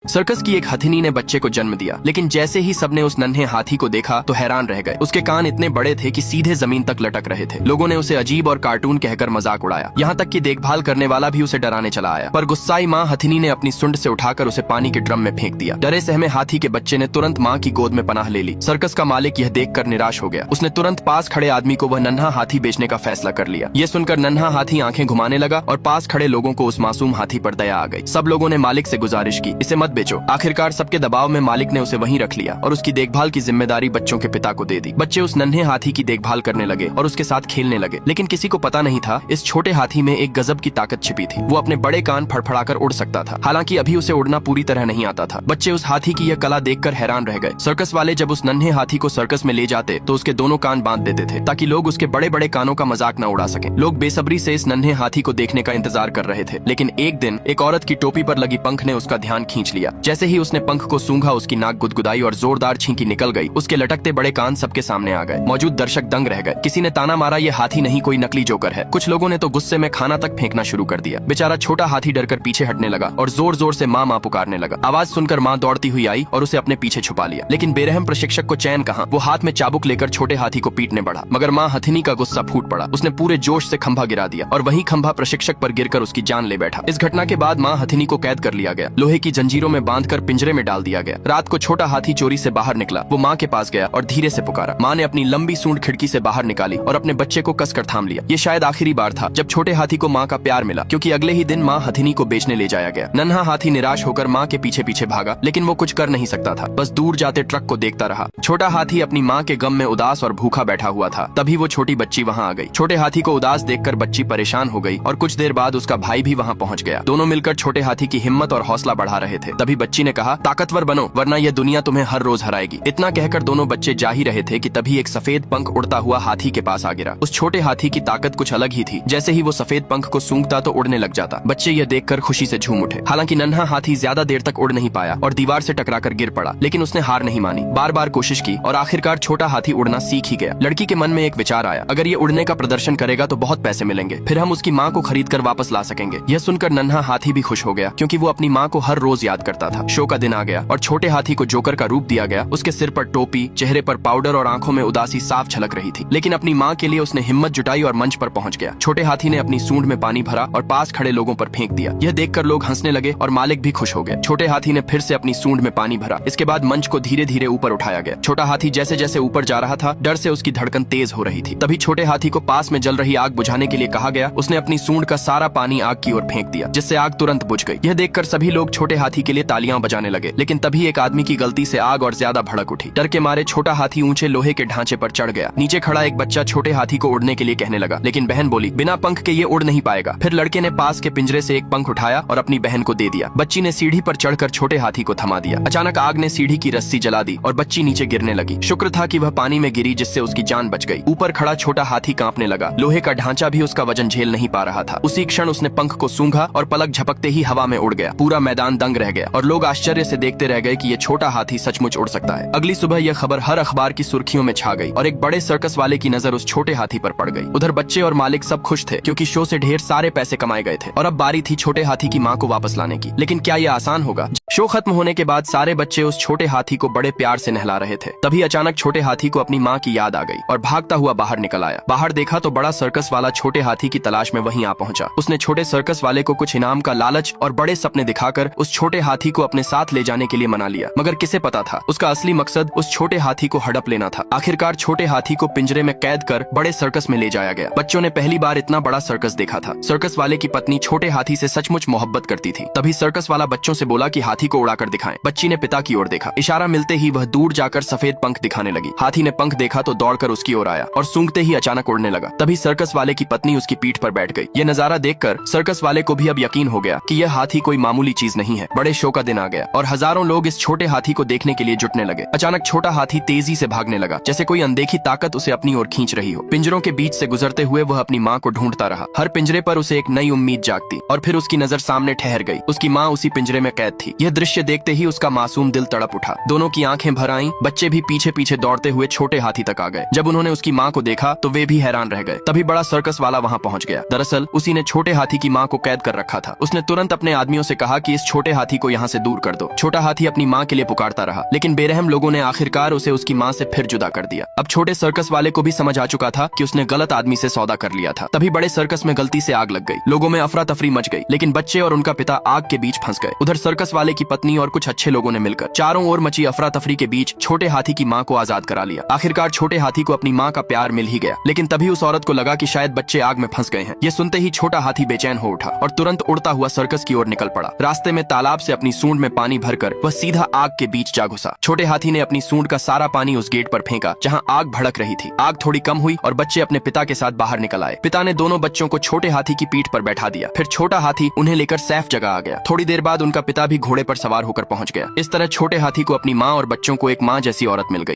Circus की एक हथिनी ने बच्चे को जन्म दिया, लेकिन जैसे ही सबने उस नन्हे हाथी को देखा तो हैरान रह गए। उसके कान इतने बड़े थे कि सीधे जमीन तक लटक रहे थे। लोगों ने उसे अजीब और कार्टून कहकर मजाक उड़ाया, यहाँ तक कि देखभाल करने वाला भी उसे डराने चला आया। पर गुस्साई माँ हथिनी ने अपनी सुंड से उठाकर उसे पानी के ड्रम में फेंक दिया। डरे सहमे हाथी के बच्चे ने तुरंत माँ की गोद में पनाह ले ली। सर्कस का मालिक यह देखकर निराश हो गया। उसने तुरंत पास खड़े आदमी को वह नन्हा हाथी बेचने का फैसला कर लिया। ये सुनकर नन्हा हाथी आंखें घुमाने लगा और पास खड़े लोगों को उस मासूम हाथी पर दया आ गई। सब लोगों ने मालिक से गुजारिश की, इसे मत बेचो। आखिरकार सबके दबाव में मालिक ने उसे वहीं रख लिया और उसकी देखभाल की जिम्मेदारी बच्चों के पिता को दे दी। बच्चे उस नन्हे हाथी की देखभाल करने लगे और उसके साथ खेलने लगे, लेकिन किसी को पता नहीं था इस छोटे हाथी में एक गजब की ताकत छिपी थी। वो अपने बड़े कान फड़फड़ाकर उड़ सकता था। हालांकि अभी उसे उड़ना पूरी तरह नहीं आता था। बच्चे उस हाथी की यह कला देखकर हैरान रह गए। सर्कस वाले जब उस नन्हे हाथी को सर्कस में ले जाते तो उसके दोनों कान बांध देते थे ताकि लोग उसके बड़े बड़े कानों का मजाक न उड़ा सके। लोग बेसब्री से इस नन्हे हाथी को देखने का इंतजार कर रहे थे, लेकिन एक दिन एक औरत की टोपी पर लगी पंख ने उसका ध्यान खींच लिया। जैसे ही उसने पंख को सूंघा, उसकी नाक गुदगुदाई और जोरदार छींकी निकल गई। उसके लटकते बड़े कान सबके सामने आ गए। मौजूद दर्शक दंग रह गए। किसी ने ताना मारा, ये हाथी नहीं कोई नकली जोकर है। कुछ लोगों ने तो गुस्से में खाना तक फेंकना शुरू कर दिया। बेचारा छोटा हाथी डरकर पीछे हटने लगा और जोर जोर से माँ माँ पुकारने लगा। आवाज सुनकर माँ दौड़ती हुई आई और उसे अपने पीछे छुपा लिया। लेकिन बेरहम प्रशिक्षक को चैन कहाँ। वो हाथ में चाबुक लेकर छोटे हाथी को पीटने बढ़ा, मगर माँ हथिनी का गुस्सा फूट पड़ा। उसने पूरे जोश से खंभा गिरा दिया और वही खंभा प्रशिक्षक पर गिरकर उसकी जान ले बैठा। इस घटना के बाद माँ हथिनी को कैद कर लिया गया। लोहे की जंजीरों में बांधकर पिंजरे में डाल दिया गया। रात को छोटा हाथी चोरी से बाहर निकला। वो माँ के पास गया और धीरे से पुकारा। माँ ने अपनी लंबी सूंड खिड़की से बाहर निकाली और अपने बच्चे को कसकर थाम लिया। ये शायद आखिरी बार था जब छोटे हाथी को माँ का प्यार मिला, क्योंकि अगले ही दिन माँ हथिनी को बेचने ले जाया गया। नन्हा हाथी निराश होकर माँ के पीछे पीछे भागा, लेकिन वो कुछ कर नहीं सकता था, बस दूर जाते ट्रक को देखता रहा। छोटा हाथी अपनी माँ के गम में उदास और भूखा बैठा हुआ था। तभी वो छोटी बच्ची वहाँ आ गई। छोटे हाथी को उदास देखकर बच्ची परेशान हो गई और कुछ देर बाद उसका भाई भी वहाँ पहुँच गया। दोनों मिलकर छोटे हाथी की हिम्मत और हौसला बढ़ा रहे थे। तभी बच्ची ने कहा, ताकतवर बनो वरना यह दुनिया तुम्हें हर रोज हराएगी। इतना कहकर दोनों बच्चे जा ही रहे थे कि तभी एक सफेद पंख उड़ता हुआ हाथी के पास आ गिरा। उस छोटे हाथी की ताकत कुछ अलग ही थी। जैसे ही वो सफेद पंख को सूंघता तो उड़ने लग जाता। बच्चे यह देखकर खुशी से झूम उठे। हालांकि नन्हा हाथी ज्यादा देर तक उड़ नहीं पाया और दीवार से टकराकर गिर पड़ा, लेकिन उसने हार नहीं मानी। बार बार कोशिश की और आखिरकार छोटा हाथी उड़ना सीख ही गया। लड़की के मन में एक विचार आया, अगर ये उड़ने का प्रदर्शन करेगा तो बहुत पैसे मिलेंगे, फिर हम उसकी माँ को खरीद कर वापस ला सकेंगे। यह सुनकर नन्हा हाथी भी खुश हो गया, क्योंकि वो अपनी माँ को हर रोज याद करता था। शो का दिन आ गया और छोटे हाथी को जोकर का रूप दिया गया। उसके सिर पर टोपी, चेहरे पर पाउडर और आंखों में उदासी साफ छलक रही थी। लेकिन अपनी माँ के लिए उसने हिम्मत जुटाई और मंच पर पहुंच गया। छोटे हाथी ने अपनी सूंड में पानी भरा और पास खड़े लोगों पर फेंक दिया। यह देखकर लोग हंसने लगे और मालिक भी खुश हो गए। छोटे हाथी ने फिर से अपनी सूंड में पानी भरा। इसके बाद मंच को धीरे धीरे ऊपर उठाया गया। छोटा हाथी जैसे जैसे ऊपर जा रहा था, डर से उसकी धड़कन तेज हो रही थी। तभी छोटे हाथी को पास में जल रही आग बुझाने के लिए कहा गया। उसने अपनी सूंड का सारा पानी आग की ओर फेंक दिया, जिससे आग तुरंत बुझ गई। यह देखकर सभी लोग छोटे हाथी के लिए तालियां बजाने लगे। लेकिन तभी एक आदमी की गलती से आग और ज्यादा भड़क उठी। डर के मारे छोटा हाथी ऊंचे लोहे के ढांचे पर चढ़ गया। नीचे खड़ा एक बच्चा छोटे हाथी को उड़ने के लिए कहने लगा, लेकिन बहन बोली, बिना पंख के ये उड़ नहीं पाएगा। फिर लड़के ने पास के पिंजरे से एक पंख उठाया और अपनी बहन को दे दिया। बच्ची ने सीढ़ी पर चढ़कर छोटे हाथी को थमा दिया। अचानक आग ने सीढ़ी की रस्सी जला दी और बच्ची नीचे गिरने लगी। शुक्र था कि वह पानी में गिरी, जिससे उसकी जान बच गई। ऊपर खड़ा छोटा हाथी कांपने लगा। लोहे का ढांचा भी उसका वजन झेल नहीं पा रहा था। उसी क्षण उसने पंख को सूंघा और पलक झपकते ही हवा में उड़ गया। पूरा मैदान दंग रह गया और लोग आश्चर्य से देखते रह गए कि यह छोटा हाथी सचमुच उड़ सकता है। अगली सुबह यह खबर हर अखबार की सुर्खियों में छा गई और एक बड़े सर्कस वाले की नजर उस छोटे हाथी पर पड़ गई। उधर बच्चे और मालिक सब खुश थे, क्योंकि शो से ढेर सारे पैसे कमाए गए थे और अब बारी थी छोटे हाथी की माँ को वापस लाने की। लेकिन क्या यह आसान होगा? शो खत्म होने के बाद सारे बच्चे उस छोटे हाथी को बड़े प्यार से नहला रहे थे। तभी अचानक छोटे हाथी को अपनी माँ की याद आ गई और भागता हुआ बाहर निकल आया। बाहर देखा तो बड़ा सर्कस वाला छोटे हाथी की तलाश में वहीं आ पहुंचा। उसने छोटे सर्कस वाले को कुछ इनाम का लालच और बड़े सपने दिखाकर उस छोटे हाथी को अपने साथ ले जाने के लिए मना लिया। मगर किसे पता था, उसका असली मकसद उस छोटे हाथी को हड़प लेना था। आखिरकार छोटे हाथी को पिंजरे में कैद कर बड़े सर्कस में ले जाया गया। बच्चों ने पहली बार इतना बड़ा सर्कस देखा था। सर्कस वाले की पत्नी छोटे हाथी से सचमुच मोहब्बत करती थी। तभी सर्कस वाला बच्चों से बोला कि हाथी को उड़ाकर दिखाएं। बच्ची ने पिता की ओर देखा। इशारा मिलते ही वह दूर जाकर सफेद पंख दिखाने लगी। हाथी ने पंख देखा तो दौड़कर उसकी ओर आया और सूंघते ही अचानक उड़ने लगा। तभी सर्कस वाले की पत्नी उसकी पीठ पर बैठ गई। यह नजारा देखकर सर्कस वाले को भी अब यकीन हो गया कि यह हाथी कोई मामूली चीज नहीं है। बड़े शो का दिन आ गया और हजारों लोग इस छोटे हाथी को देखने के लिए जुटने लगे। अचानक छोटा हाथी तेजी से भागने लगा, जैसे कोई अनदेखी ताकत उसे अपनी ओर खींच रही हो। पिंजरों के बीच से गुजरते हुए वह अपनी माँ को ढूंढता रहा। हर पिंजरे पर उसे एक नई उम्मीद जागती और फिर उसकी नजर सामने ठहर गई। उसकी माँ उसी पिंजरे में कैद थी। यह यह दृश्य देखते ही उसका मासूम दिल तड़प उठा। दोनों की आंखें भर आईं। बच्चे भी पीछे पीछे दौड़ते हुए छोटे हाथी तक आ गए। जब उन्होंने उसकी माँ को देखा तो वे भी हैरान रह गए। तभी बड़ा सर्कस वाला वहाँ पहुँच गया। दरअसल उसी ने छोटे हाथी की माँ को कैद कर रखा था। उसने तुरंत अपने आदमियों से कहा कि इस छोटे हाथी को यहाँ से दूर कर दो। छोटा हाथी अपनी माँ के लिए पुकारता रहा, लेकिन बेरहम लोगों ने आखिरकार उसे उसकी माँ से फिर जुदा कर दिया। अब छोटे सर्कस वाले को भी समझ आ चुका था कि उसने गलत आदमी से सौदा कर लिया था। तभी बड़े सर्कस में गलती से आग लग गई। लोगों में अफरा तफरी मच गई, लेकिन बच्चे और उनका पिता आग के बीच फंस गए। उधर सर्कस वाले की पत्नी और कुछ अच्छे लोगों ने मिलकर चारों ओर मची अफरा तफरी के बीच छोटे हाथी की माँ को आजाद करा लिया। आखिरकार छोटे हाथी को अपनी माँ का प्यार मिल ही गया, लेकिन तभी उस औरत को लगा कि शायद बच्चे आग में फंस गए हैं। ये सुनते ही छोटा हाथी बेचैन हो उठा और तुरंत उड़ता हुआ सर्कस की ओर निकल पड़ा। रास्ते में तालाब से अपनी सूंड में पानी भरकर वह सीधा आग के बीच जा घुसा। छोटे हाथी ने अपनी सूंड का सारा पानी उस गेट पर फेंका जहाँ आग भड़क रही थी। आग थोड़ी कम हुई और बच्चे अपने पिता के साथ बाहर निकल आए। पिता ने दोनों बच्चों को छोटे हाथी की पीठ पर बैठा दिया। फिर छोटा हाथी उन्हें लेकर सैफ जगह आ गया। थोड़ी देर बाद उनका पिता भी घोड़े पर सवार होकर पहुंच गया। इस तरह छोटे हाथी को अपनी माँ और बच्चों को एक माँ जैसी औरत मिल गई।